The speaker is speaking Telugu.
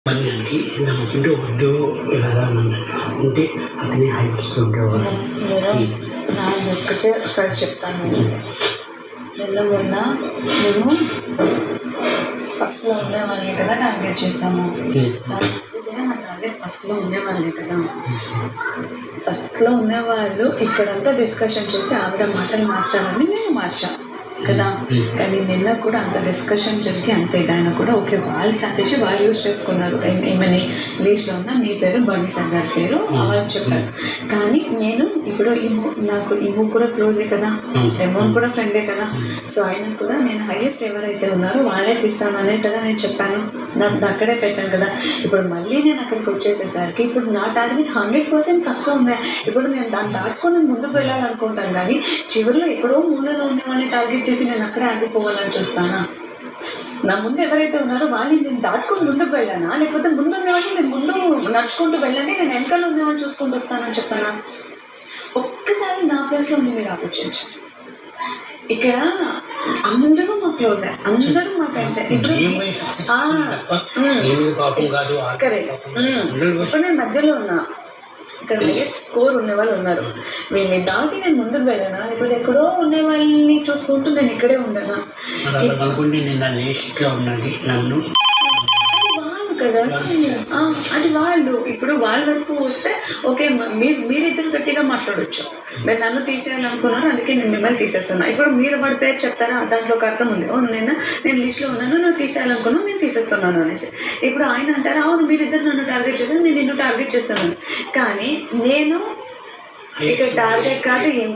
మళ్ళీ నమ్ముకుంటే వద్దు ఇలాగా ఉంటే అతని హైప్స్లో ఉండేవాడు. నాకు ఒక్కటే ఒకసారి చెప్తాను. మొన్న మేము ఫస్ట్లో ఉండేవాళ్ళే కదా టార్గెట్ చేసాము. కూడా నా టార్గెట్ ఫస్ట్లో ఉండేవాళ్ళే కదా. ఫస్ట్లో ఉండేవాళ్ళు ఇక్కడంతా డిస్కషన్ చేసి ఆవిడ మాటలు మార్చాలని మేము మార్చాం కదా. కానీ నిన్న కూడా అంత డిస్కషన్ జరిగి అంత ఇదైనా కూడా ఓకే వాళ్ళు స్టార్ట్ వాళ్ళు యూజ్ చేసుకున్నారు. ఏమని లీస్ట్లో ఉన్న మీ పేరు బండి సార్ గారి పేరు వాళ్ళు చెప్పారు. కానీ నేను ఇప్పుడు నాకు ఇమ్ము కూడా క్లోజే కదా, డెమోన్ కూడా ఫ్రెండే కదా. సో ఆయన కూడా నేను హైయెస్ట్ ఎవరైతే ఉన్నారో వాళ్ళే తీస్తాననే కదా నేను చెప్పాను. నాకు అక్కడే పెట్టాను కదా. ఇప్పుడు మళ్ళీ నేను అక్కడికి వచ్చేసేసరికి ఇప్పుడు నా టార్గెట్ 100% ఫస్ట్లో ఉంది. ఇప్పుడు నేను దాన్ని దాటుకొని ముందుకు వెళ్ళాలనుకుంటాను. కానీ చివరిలో ఎక్కడో మూలలో ఉండేవాళ్ళని టార్గెట్ చేసి నేను అక్కడే ఆగిపోవాలని చూస్తానా? నా ముందు ఎవరైతే ఉన్నారో వాళ్ళని నేను దాటుకొని ముందుకు వెళ్ళానా, లేకపోతే ముందు ఉండేవాడిని నేను ముందు నడుచుకుంటూ వెళ్ళండి, నేను వెనకాల ఉండేవాడిని చూసుకుంటూ వస్తానని చెప్పానా? ఒక్కసారి నా ప్లేస్లో ఉండి మీరు ఆలోచించండి. ఇక్కడ అందరూ మా క్లోజే, అందరూ మా ఫ్రెండ్సే. ఇప్పుడు నేను మధ్యలో ఉన్నా. ఇక్కడ స్కోర్ ఉండేవాళ్ళు ఉన్నారు. వీళ్ళని దాటి నేను ముందుకు వెళ్ళానా, లేకపోతే ఎక్కడో ఉండే వాళ్ళని చూసుకుంటూ నేను ఇక్కడే ఉండనా? కదా అది వాళ్ళు ఇప్పుడు వాళ్ళ వరకు వస్తే ఓకే, మీరిద్దరు గట్టిగా మాట్లాడవచ్చు. మీరు నన్ను తీసేయాలనుకున్నారు, అందుకే నేను మిమ్మల్ని తీసేస్తున్నా. ఇప్పుడు మీరు వాడి పేరు చెప్తారా, దాంట్లో ఒక అర్థం ఉంది. నేను లిస్ట్లో ఉన్నాను, నువ్వు తీసేయాలనుకున్నావు, నేను తీసేస్తున్నాను అనేసి. ఇప్పుడు ఆయన అంటారు అవును మీరిద్దరు నన్ను టార్గెట్ చేశాను, నేను నిన్ను టార్గెట్ చేస్తున్నాను. కానీ నేను ఇక్కడ టార్గెట్ కాదు ఏం